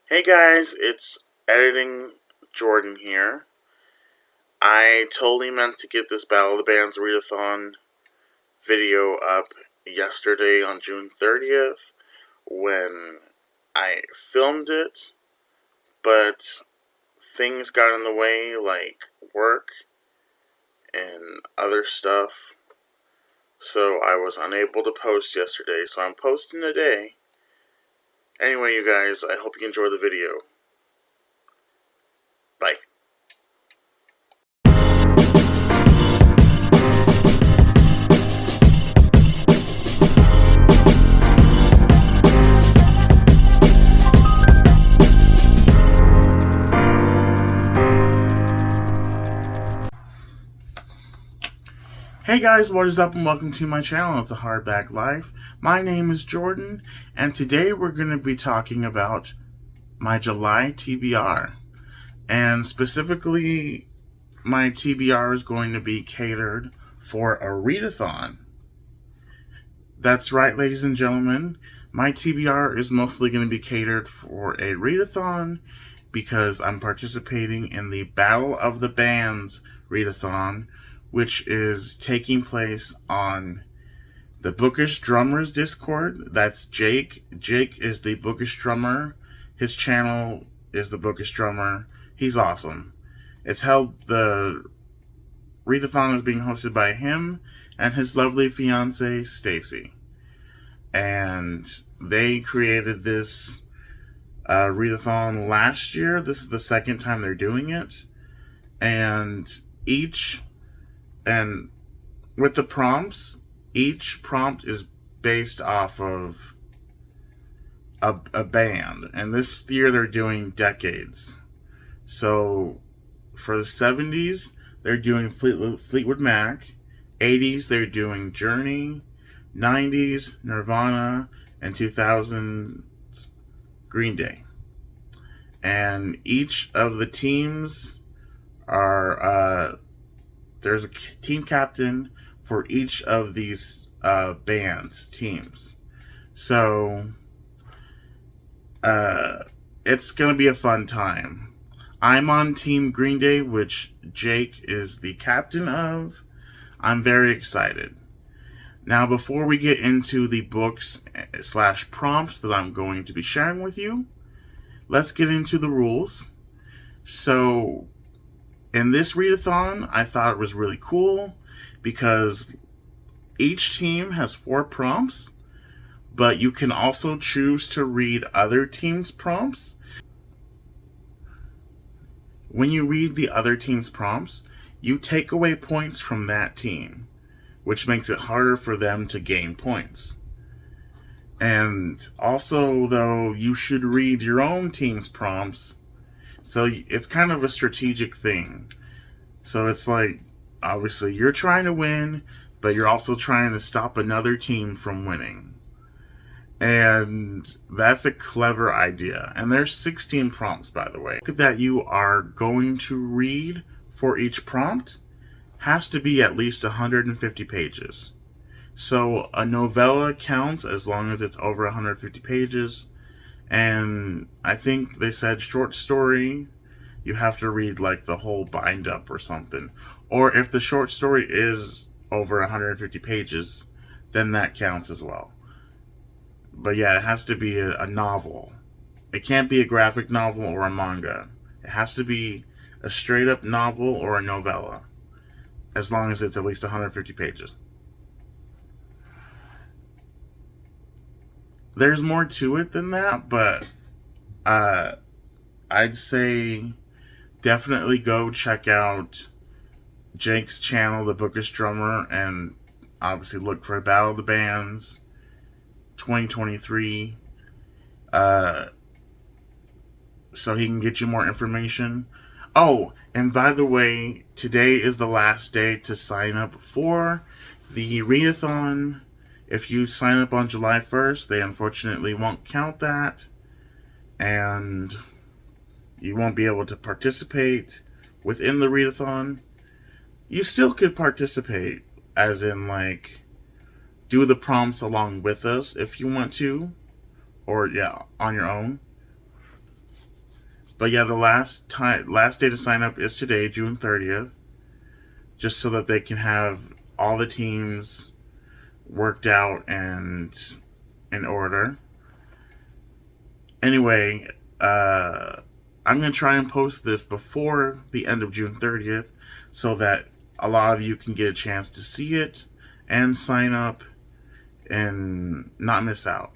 Hey guys, it's editing Jordan here. I totally meant to get this Battle of the Bands readathon video up yesterday on June 30th when I filmed it, but things got in the way like work and other stuff, so I was unable to post yesterday, so I'm posting today. Anyway, you guys, I hope you enjoy the video. Bye. Hey guys, what is up and welcome to my channel. It's a Hardback Life. My name is Jordan and today we're going to be talking about my July TBR. And specifically, my TBR is going to be catered for a readathon. That's right, ladies and gentlemen. My TBR is mostly going to be catered for a readathon because I'm participating in the Battle of the Bands readathon, which is taking place on the Bookish Drummers Discord. That's Jake. Jake is the Bookish Drummer. His channel is the Bookish Drummer. He's awesome. The readathon is being hosted by him and his lovely fiancée, Stacy. And they created this readathon last year. This is the second time they're doing it. And with the prompts, each prompt is based off of a band. And this year they're doing decades. So for the 70s, they're doing Fleetwood Mac. 80s, they're doing Journey. 90s, Nirvana. And 2000s, Green Day. And each of the teams are... there's a team captain for each of these bands, teams. So, it's going to be a fun time. I'm on Team Green Day, which Jake is the captain of. I'm very excited. Now, before we get into the books / prompts that I'm going to be sharing with you, let's get into the rules. So, in this readathon, I thought it was really cool because each team has 4 prompts, but you can also choose to read other teams' prompts. When you read the other team's prompts, you take away points from that team, which makes it harder for them to gain points. And also, though, you should read your own team's prompts. So it's kind of a strategic thing. So it's like, obviously, you're trying to win, but you're also trying to stop another team from winning. And that's a clever idea. And there's 16 prompts, by the way. That you are going to read for each prompt has to be at least 150 pages. So a novella counts as long as it's over 150 pages. And I think they said short story, you have to read like the whole bind up or something. Or if the short story is over 150 pages, then that counts as well. But yeah, it has to be a novel. It can't be a graphic novel or a manga. It has to be a straight up novel or a novella, as long as it's at least 150 pages. There's more to it than that, but I'd say definitely go check out Jake's channel, The Bookish Drummer, and obviously look for Battle of the Bands 2023, so he can get you more information. Oh, and by the way, today is the last day to sign up for the readathon. If you sign up on July 1st, they unfortunately won't count that, and you won't be able to participate within the readathon. You still could participate, as in, like, do the prompts along with us if you want to, or, yeah, on your own. But yeah, the last day to sign up is today, June 30th, just so that they can have all the teams worked out and in order. Anyway, I'm going to try and post this before the end of June 30th so that a lot of you can get a chance to see it and sign up and not miss out,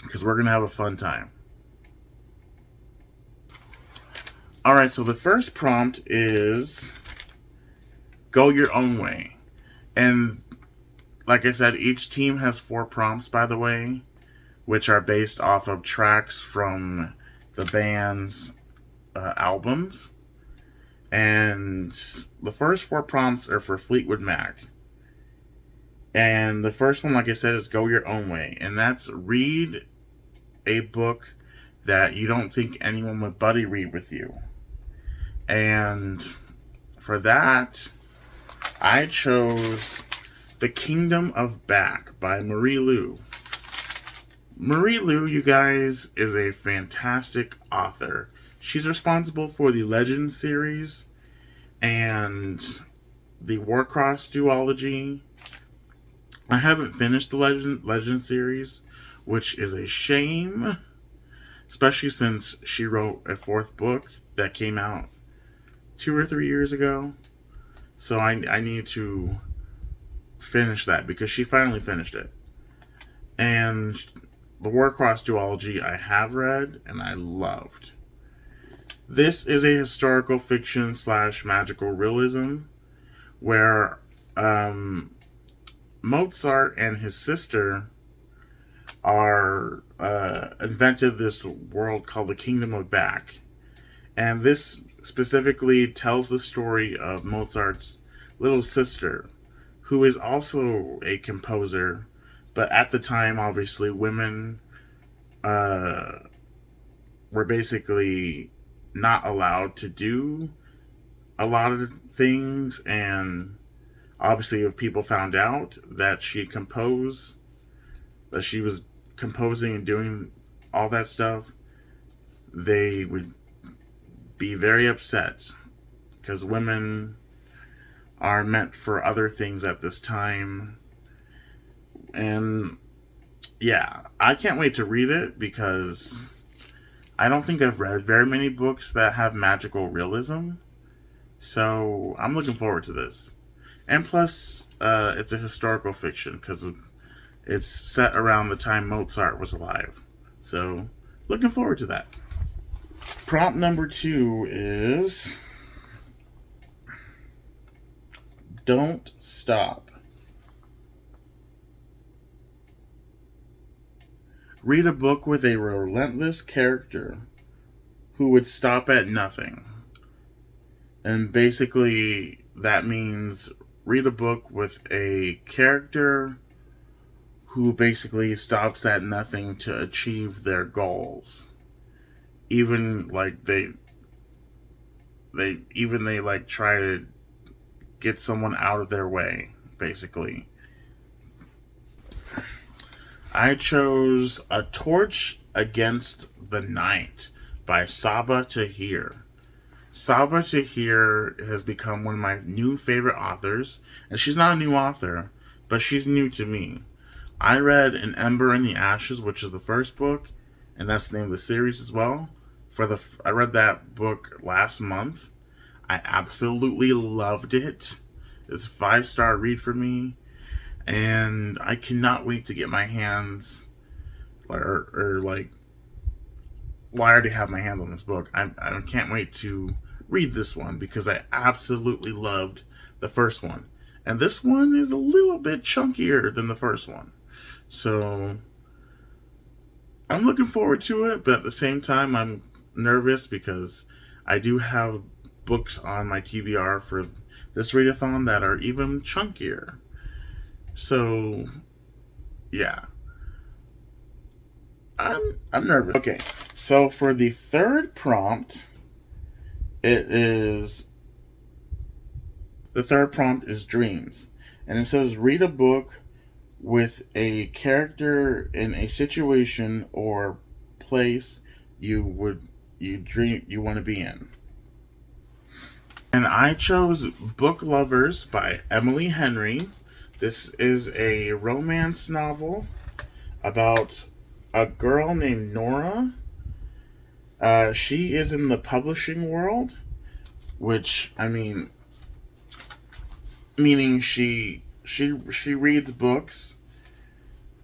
because we're going to have a fun time. Alright, so the first prompt is go your own way. And like I said, each team has 4 prompts, by the way, which are based off of tracks from the band's albums. And the first 4 prompts are for Fleetwood Mac. And the first one, like I said, is go your own way. And that's read a book that you don't think anyone would buddy read with you. And for that, I chose The Kingdom of Back by Marie Lu. Marie Lu, you guys, is a fantastic author. She's responsible for the Legend series and the Warcross duology. I haven't finished the Legend series, which is a shame, especially since she wrote a 4th book that came out 2 or 3 years ago. So I need to finish that because she finally finished it. And the Warcross duology I have read and I loved. This is a historical fiction / magical realism where Mozart and his sister are invented this world called the Kingdom of Back. And this specifically tells the story of Mozart's little sister, who is also a composer, but at the time, obviously, women were basically not allowed to do a lot of things, and obviously if people found out that she was composing and doing all that stuff, they would be very upset, because women are meant for other things at this time. And yeah, I can't wait to read it, because I don't think I've read very many books that have magical realism, so I'm looking forward to this. And plus, it's a historical fiction, because it's set around the time Mozart was alive, so looking forward to that. Prompt number 2 is don't stop. Read a book with a relentless character who would stop at nothing. And basically that means read a book with a character who basically stops at nothing to achieve their goals. Even like they like try to get someone out of their way, basically. I chose A Torch Against the Night by Sabaa Tahir. Sabaa Tahir has become one of my new favorite authors, and she's not a new author, but she's new to me. I read An Ember in the Ashes, which is the first book, and that's the name of the series as well. I read that book last month. I absolutely loved it. It's a 5-star read for me, and I cannot wait to get my hands, I already have my hands on this book. I can't wait to read this one, because I absolutely loved the first one. And this one is a little bit chunkier than the first one. So I'm looking forward to it, but at the same time I'm nervous, because I do have books on my TBR for this readathon that are even chunkier. So yeah, I'm nervous. Okay, so for the third prompt, the third prompt is dreams, and it says read a book with a character in a situation or place you would you want to be in. And I chose Book Lovers by Emily Henry. This is a romance novel about a girl named Nora. She is in the publishing world, which, I mean, meaning she reads books.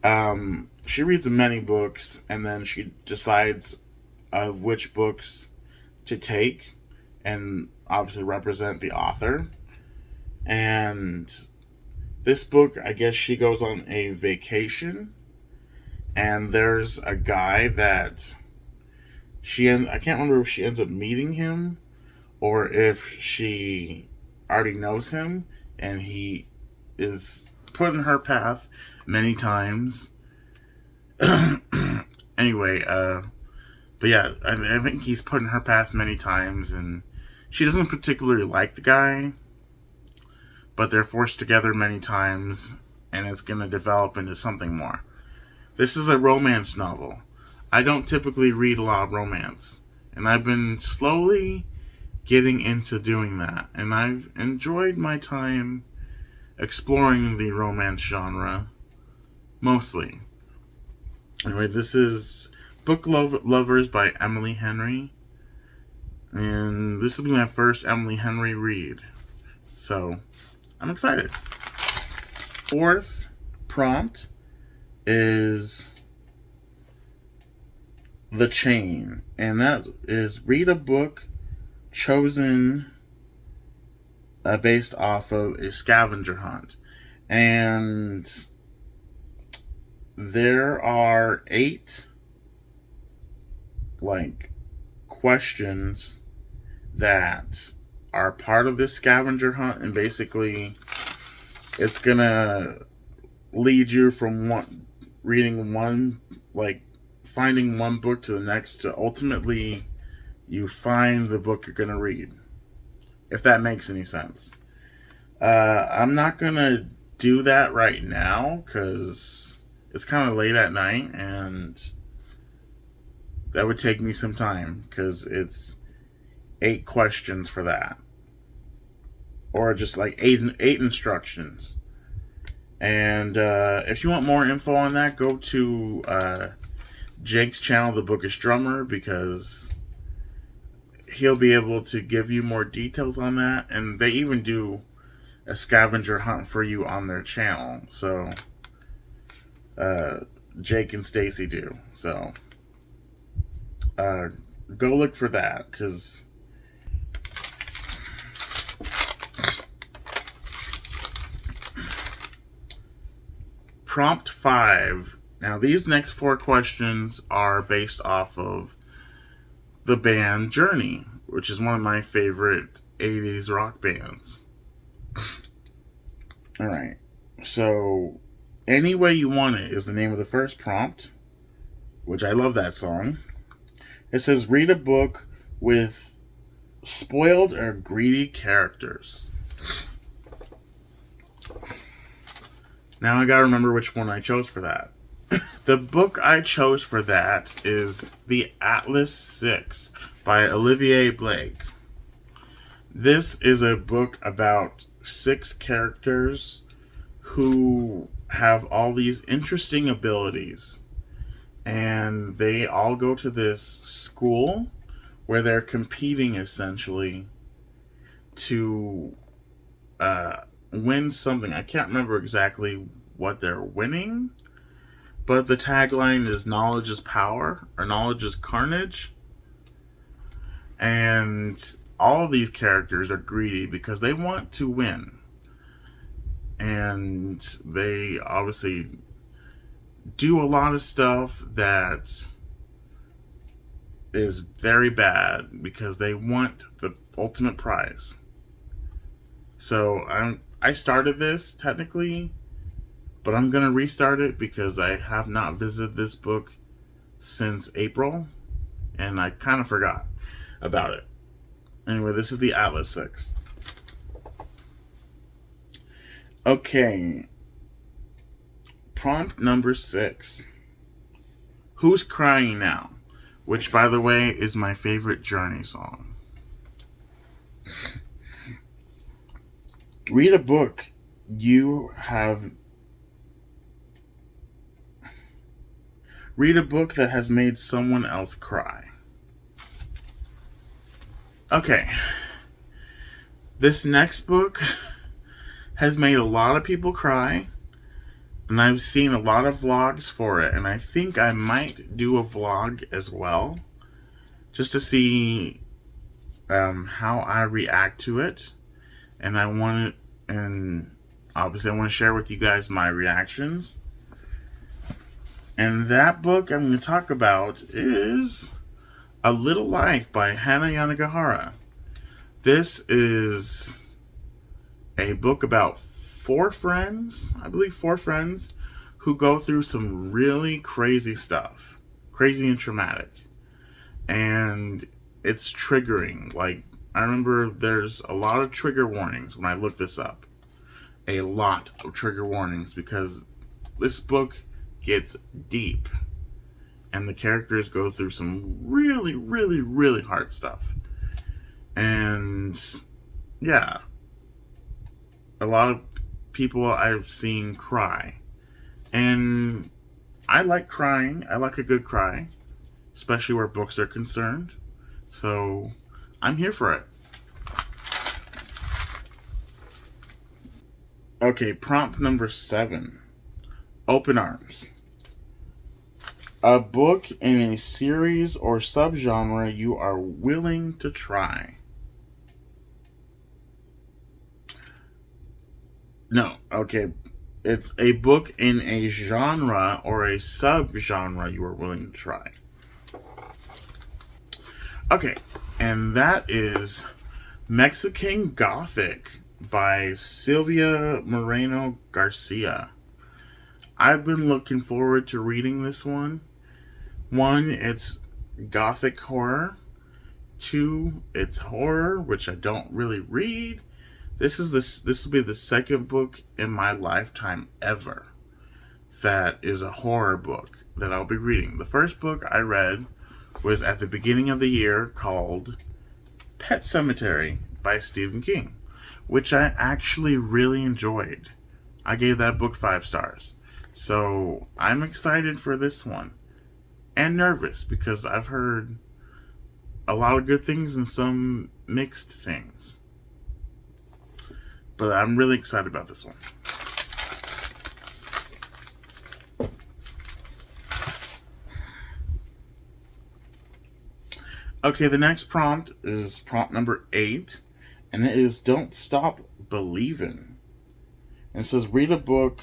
She reads many books, and then she decides of which books to take, and obviously represent the author. And this book, I guess she goes on a vacation, and there's a guy that I can't remember if she ends up meeting him or if she already knows him, and he is put in her path many times. Anyway, but yeah, I think he's put in her path many times, and she doesn't particularly like the guy, but they're forced together many times, and it's going to develop into something more. This is a romance novel. I don't typically read a lot of romance, and I've been slowly getting into doing that, and I've enjoyed my time exploring the romance genre, mostly. Anyway, this is Book Lovers by Emily Henry, and this will be my first Emily Henry read, so I'm excited. Fourth prompt is The Chain, and that is read a book chosen based off of a scavenger hunt. And there are 8 questions that are part of this scavenger hunt, and basically it's gonna lead you from finding one book to the next, to ultimately you find the book you're gonna read, if that makes any sense. I'm not gonna do that right now because it's kind of late at night, and that would take me some time because it's 8 questions for that, or just like eight instructions. And if you want more info on that, go to Jake's channel, The Bookish Drummer, because he'll be able to give you more details on that. And they even do a scavenger hunt for you on their channel. So Jake and Stacy do. So go look for that, because Prompt 5. Now, these next 4 questions are based off of the band Journey, which is one of my favorite 80s rock bands. Alright, so Any Way You Want It is the name of the first prompt, which I love that song. It says, read a book with spoiled or greedy characters. Now I gotta remember which one I chose for that. The book I chose for that is The Atlas 6 by Olivier Blake. This is a book about 6 characters who have all these interesting abilities. And they all go to this school where they're competing, essentially, to win something. I can't remember exactly what they're winning, but the tagline is knowledge is power, or knowledge is carnage. And all of these characters are greedy because they want to win. And they obviously do a lot of stuff that is very bad because they want the ultimate prize. So I started this technically, but I'm going to restart it because I have not visited this book since April, and I kind of forgot about it. Anyway, this is The Atlas 6. Okay. Prompt number 6. Who's crying now? which, by the way, is my favorite Journey song. Read a book Read a book that has made someone else cry. Okay. This next book has made a lot of people cry, and I've seen a lot of vlogs for it, and I think I might do a vlog as well, just to see how I react to it. And obviously I want to share with you guys my reactions. And that book I'm going to talk about is A Little Life by Hana Yanagihara. This is a book about four friends, who go through some really crazy stuff. Crazy and traumatic. And it's triggering. Like, I remember there's a lot of trigger warnings when I looked this up. A lot of trigger warnings, because this book gets deep. And the characters go through some really, really, really hard stuff. And yeah, a lot of people I've seen cry. And I like crying. I like a good cry, especially where books are concerned. So I'm here for it. Okay, prompt number 7. Open Arms. A book in a series or subgenre you are willing to try. No, okay. It's a book in a genre or a subgenre you are willing to try. Okay, and that is Mexican Gothic by Silvia Moreno Garcia. I've been looking forward to reading this one. 1, it's Gothic horror. 2, it's horror, which I don't really read. This will be the second book in my lifetime ever that is a horror book that I'll be reading. The first book I read was at the beginning of the year, called Pet Sematary by Stephen King, which I actually really enjoyed. I gave that book 5 stars. So I'm excited for this one. And nervous, because I've heard a lot of good things and some mixed things. But I'm really excited about this one. Okay, the next prompt is prompt number 8. And it is Don't Stop Believin'. And it says, read a book.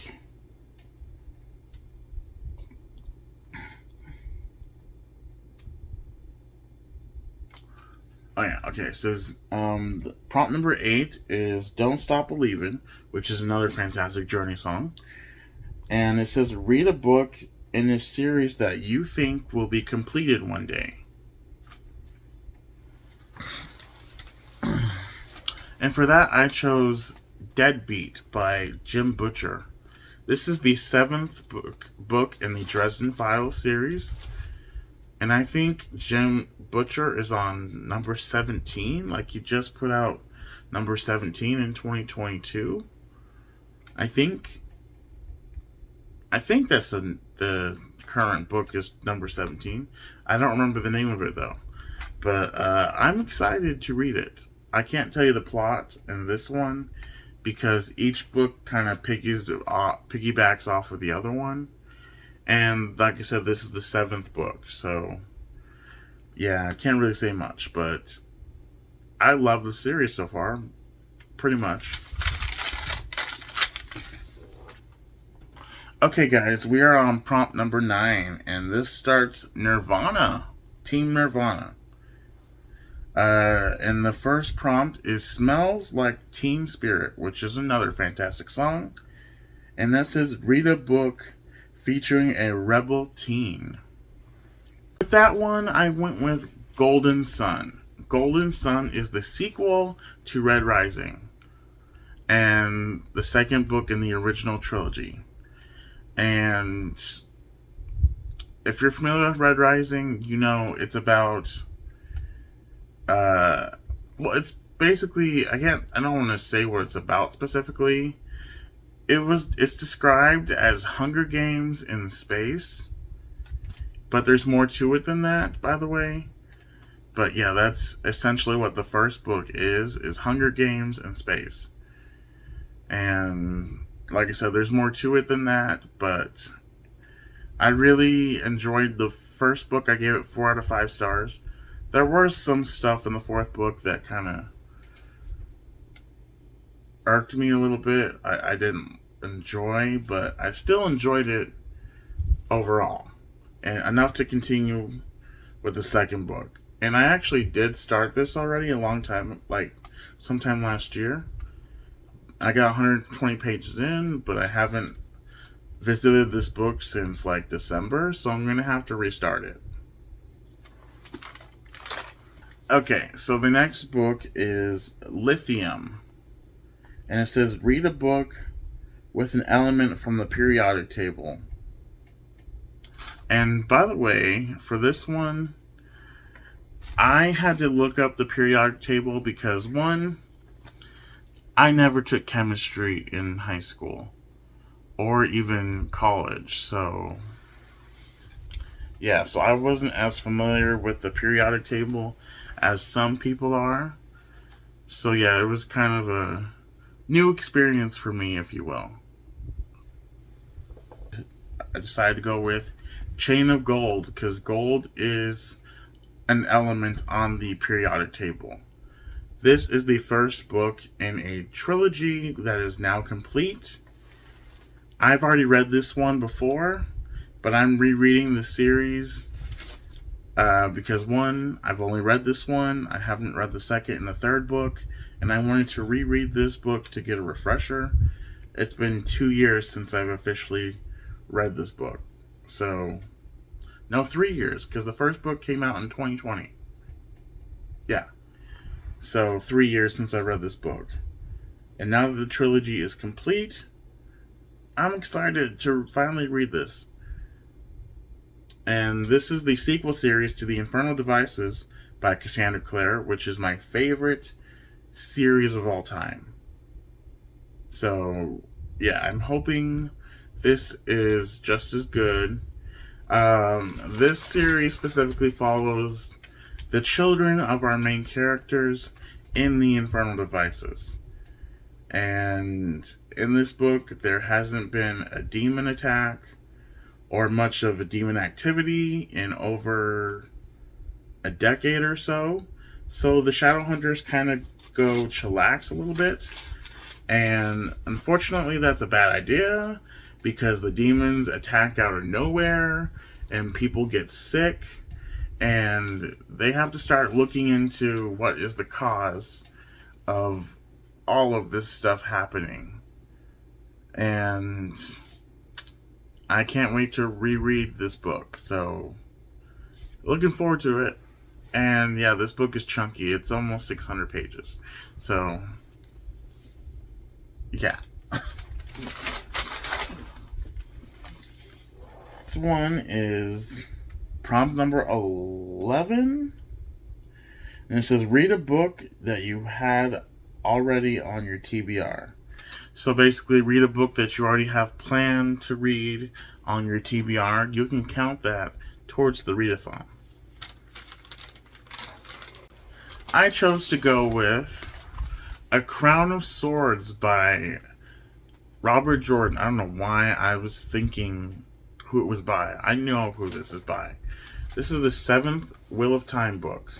Oh yeah, okay. It says prompt number 8 is Don't Stop Believin', which is another fantastic Journey song. And it says, read a book in a series that you think will be completed one day. And for that, I chose Deadbeat by Jim Butcher. This is the 7th book in the Dresden Files series. And I think Jim Butcher is on number 17. Like, he just put out number 17 in 2022. I think that's the current book is number 17. I don't remember the name of it, though. But I'm excited to read it. I can't tell you the plot in this one, because each book kind of piggybacks off of the other one. And like I said, this is the 7th book, so yeah, I can't really say much, but I love the series so far, pretty much. Okay, guys, we are on prompt number 9, and this starts Nirvana, Team Nirvana. And the first prompt is Smells Like Teen Spirit, which is another fantastic song. And that says, read a book featuring a rebel teen. With that one, I went with Golden Sun. Golden Sun is the sequel to Red Rising, and the second book in the original trilogy. And if you're familiar with Red Rising, you know it's about it's basically, I don't want to say what it's about specifically. It's described as Hunger Games in space, but there's more to it than that, by the way. But yeah, that's essentially what the first book is Hunger Games in space. And like I said, there's more to it than that, but I really enjoyed the first book. I gave it 4 out of 5 stars. There was some stuff in the fourth book that kind of irked me a little bit. I didn't enjoy, but I still enjoyed it overall. And enough to continue with the second book. And I actually did start this already a long time, like sometime last year. I got 120 pages in, but I haven't visited this book since like December, so I'm going to have to restart it. Okay, so the next book is Lithium. And it says, read a book with an element from the periodic table. And by the way, for this one, I had to look up the periodic table because, one, I never took chemistry in high school or even college. So, yeah, so I wasn't as familiar with the periodic table as some people are. So, yeah, it was kind of a new experience for me, if you will. I decided to go with Chain of Gold because gold is an element on the periodic table. This is the first book in a trilogy that is now complete. I've already read this one before, but I'm rereading the series because, one, I've only read this one. I haven't read the second and the third book, and I wanted to reread this book to get a refresher. It's been 2 years since I've officially read this book. So, no, 3 years, because the first book came out in 2020. Yeah. So, 3 years since I read this book. And now that the trilogy is complete, I'm excited to finally read this. And this is the sequel series to The Infernal Devices by Cassandra Clare, which is my favorite series of all time. So, yeah, I'm hoping this is just as good. This series specifically follows the children of our main characters in the Infernal Devices. And in this book, there hasn't been a demon attack or much of a demon activity in over a decade or so. So the Shadowhunters kind of go chillax a little bit. And unfortunately, that's a bad idea because the demons attack out of nowhere and people get sick. And they have to start looking into what is the cause of all of this stuff happening. And I can't wait to reread this book. So, looking forward to it. And yeah, this book is chunky. It's almost 600 pages. So, yeah. This one is prompt number 11. And it says, read a book that you had already on your TBR. So basically, read a book that you already have planned to read on your TBR. You can count that towards the readathon. I chose to go with A Crown of Swords by Robert Jordan. I don't know why I was thinking who it was by. I know who this is by. This is the 7th Wheel of Time book.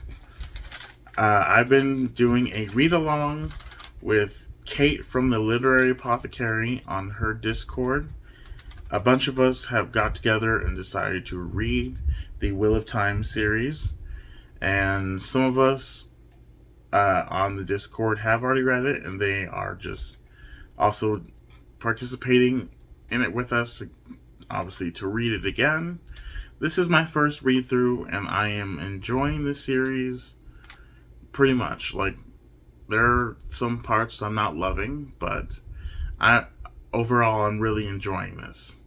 I've been doing a read-along with Kate from the Literary Apothecary on her Discord. A bunch of us have got together and decided to read the Wheel of Time series. And some of us on the Discord have already read it, and they are just also participating in it with us, obviously, to read it again. This is my first read-through, and I am enjoying this series pretty much. Like, there are some parts I'm not loving, but overall I'm really enjoying this.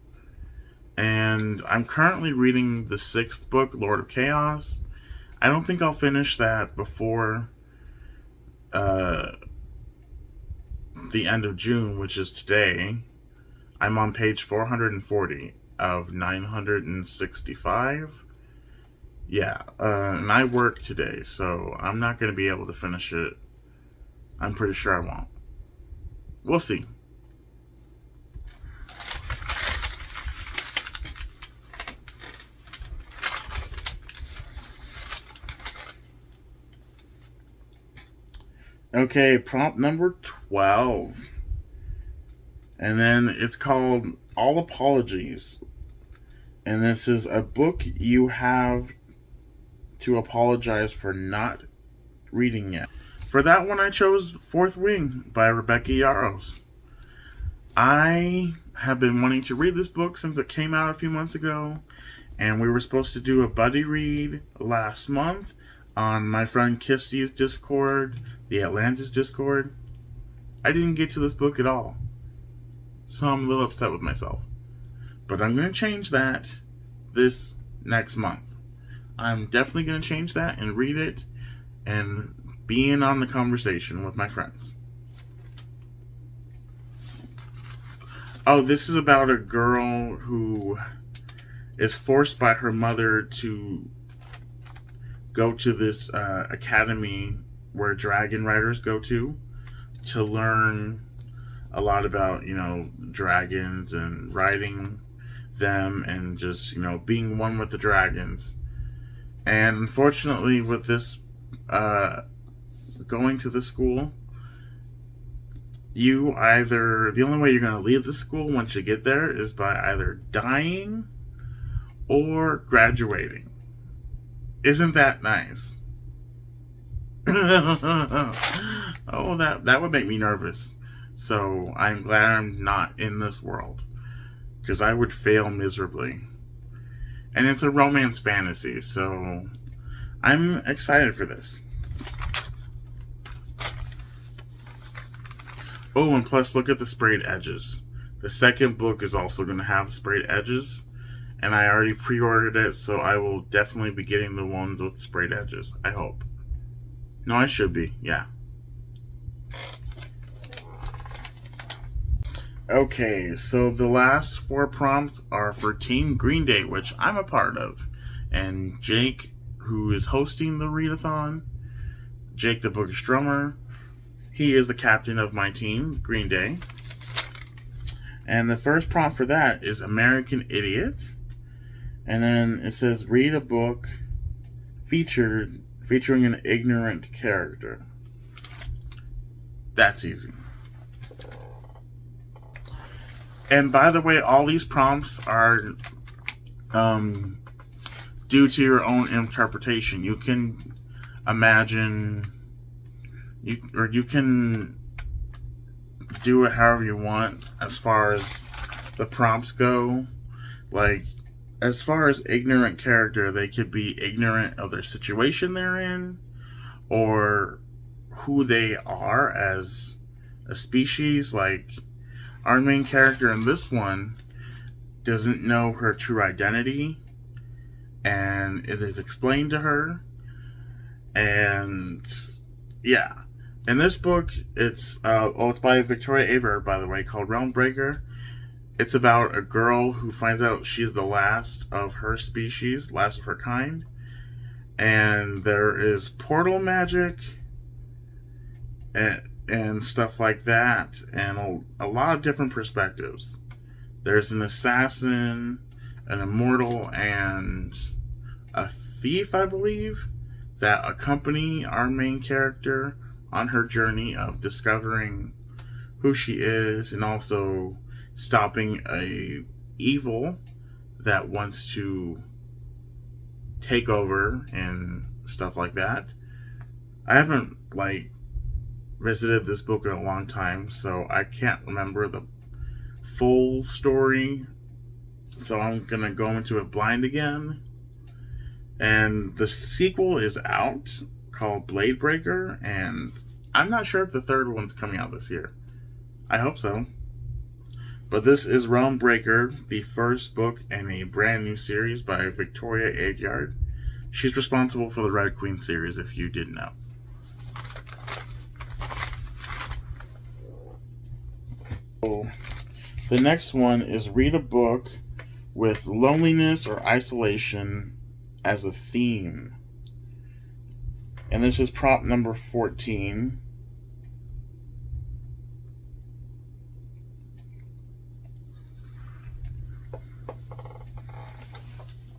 And I'm currently reading the 6th book, Lord of Chaos. I don't think I'll finish that before the end of June, which is today. I'm on page 440 of 965. Yeah, and I work today, so I'm not going to be able to finish it. I'm pretty sure I won't. We'll see. Okay, prompt number 12. And then it's called All Apologies. And this is a book you have to apologize for not reading yet. For that one, I chose Fourth Wing by Rebecca Yarros. I have been wanting to read this book since it came out a few months ago, and we were supposed to do a buddy read last month on my friend Kisty's Discord, the Atlantis Discord. I didn't get to this book at all, so I'm a little upset with myself. But I'm going to change that this next month. I'm definitely going to change that and read it and be in on the conversation with my friends. Oh, this is about a girl who is forced by her mother to go to this academy where dragon riders go to learn a lot about, dragons and riding them and just, being one with the dragons. And unfortunately, with this going to the school, the only way you're going to leave the school once you get there is by either dying or graduating. Isn't that nice? Oh, that would make me nervous. So I'm glad I'm not in this world, because I would fail miserably. And it's a romance fantasy, so I'm excited for this. Oh, and plus look at the sprayed edges. The second book is also going to have sprayed edges, and I already pre-ordered it, so I will definitely be getting the ones with sprayed edges. I hope. No, I should be. Yeah. Okay, so the last 4 prompts are for Team Green Day, which I'm a part of. And Jake, who is hosting the readathon, Jake the Bookish Drummer, he is the captain of my team, Green Day. And the first prompt for that is American Idiot. And then it says, read a book featuring an ignorant character. That's easy. And by the way, all these prompts are due to your own interpretation. You can imagine, you can do it however you want as far as the prompts go. Like, as far as ignorant character, they could be ignorant of their situation they're in, or who they are as a species. Like, our main character in this one doesn't know her true identity, and it is explained to her. And yeah, in this book, it's by Victoria Averill, by the way, called Realm Breaker. It's about a girl who finds out she's the last of her species, last of her kind, and there is portal magic and stuff like that, and a lot of different perspectives. There's an assassin, an immortal, and a thief, I believe, that accompany our main character on her journey of discovering who she is and also stopping a evil that wants to take over and stuff like that. I haven't visited this book in a long time, so I can't remember the full story, so I'm gonna go into it blind again. And the sequel is out, called Blade Breaker, and I'm not sure if the third one's coming out this year. I hope so. But this is Realm Breaker, the first book in a brand new series by Victoria Aveyard. She's responsible for the Red Queen series, if you didn't know. So, the next one is read a book with loneliness or isolation as a theme. And this is prompt number 14.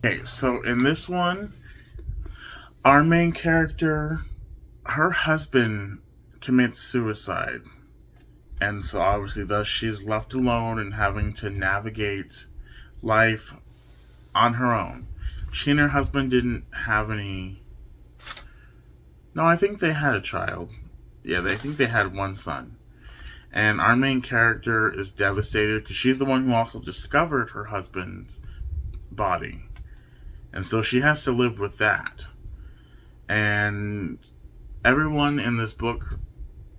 Okay, so in this one, our main character, her husband commits suicide. And so obviously thus she's left alone and having to navigate life on her own. She and her husband didn't have any... No, I think they had a child. Yeah, I think they had one son. And our main character is devastated because she's the one who also discovered her husband's body. And so she has to live with that. And everyone in this book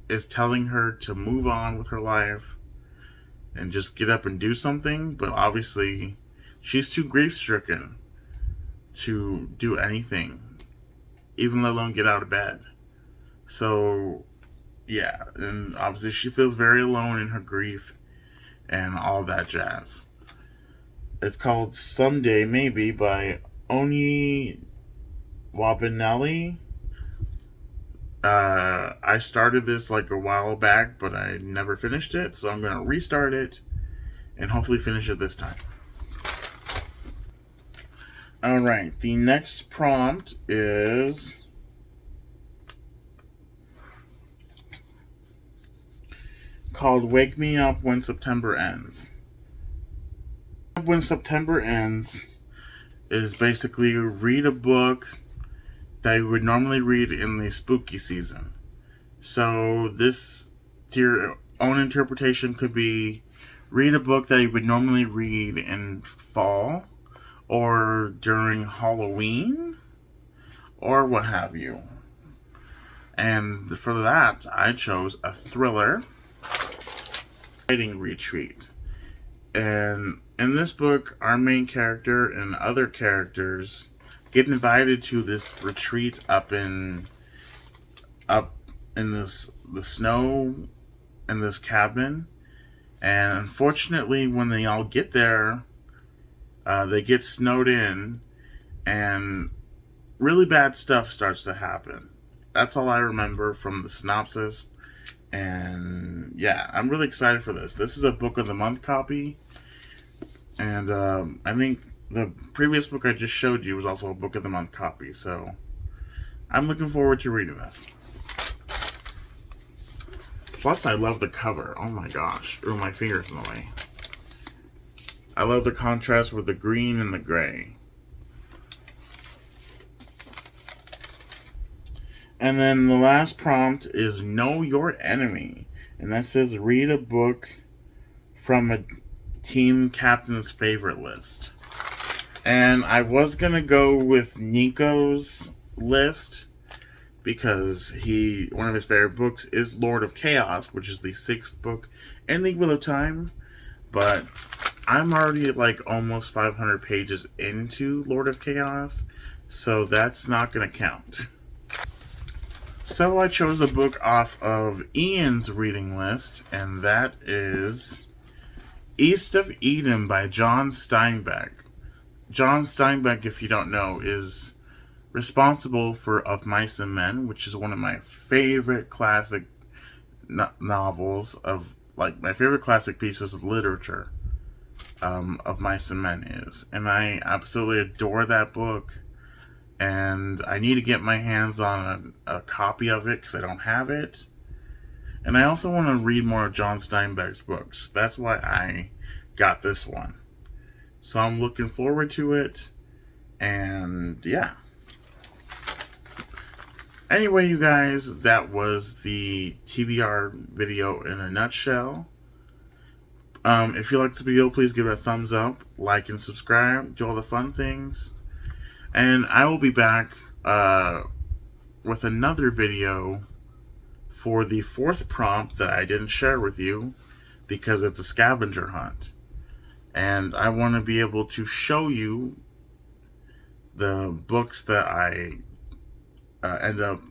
is telling her to move on with her life and just get up and do something. But obviously, she's too grief-stricken to do anything, even let alone get out of bed. So, yeah. And obviously, she feels very alone in her grief and all that jazz. It's called Someday Maybe by Oni Wabinelli. I started this like a while back, but I never finished it, so I'm going to restart it and hopefully finish it this time. Alright, the next prompt is called Wake Me Up When September Ends. When September Ends is basically read a book that you would normally read in the spooky season. So this, to your own interpretation, could be read a book that you would normally read in fall or during Halloween or what have you. And for that, I chose a thriller, Writing Retreat. And in this book, our main character and other characters get invited to this retreat up in the snow in this cabin. And unfortunately, when they all get there, they get snowed in and really bad stuff starts to happen. That's all I remember from the synopsis. And yeah, I'm really excited for this. This is a Book of the Month copy. And I think the previous book I just showed you was also a Book of the Month copy. So I'm looking forward to reading this. Plus, I love the cover. Oh my gosh. Ooh, my finger's in the way. I love the contrast with the green and the gray. And then the last prompt is Know Your Enemy. And that says read a book from a team captain's favorite list. And I was going to go with Nico's list because one of his favorite books is Lord of Chaos, which is the 6th book in the Wheel of Time. But I'm already like almost 500 pages into Lord of Chaos, so that's not going to count. So I chose a book off of Ian's reading list, and that is East of Eden by John Steinbeck. John Steinbeck, if you don't know, is responsible for Of Mice and Men, which is one of my favorite classic novels of, like, my favorite classic pieces of literature. Of Mice and Men is. And I absolutely adore that book. And I need to get my hands on a copy of it because I don't have it. And I also want to read more of John Steinbeck's books. That's why I got this one. So I'm looking forward to it. And yeah. Anyway, you guys, that was the TBR video in a nutshell. If you liked the video, please give it a thumbs up, like and subscribe, do all the fun things. And I will be back with another video for the 4th prompt that I didn't share with you because it's a scavenger hunt. And I want to be able to show you the books that I end up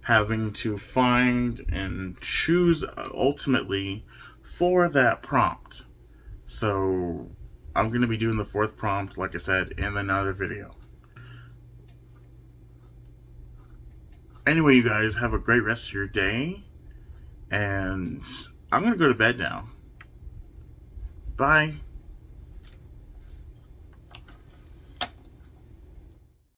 having to find and choose ultimately for that prompt. So I'm going to be doing the fourth prompt, like I said, in another video. Anyway, you guys have a great rest of your day, and I'm going to go to bed now. Bye.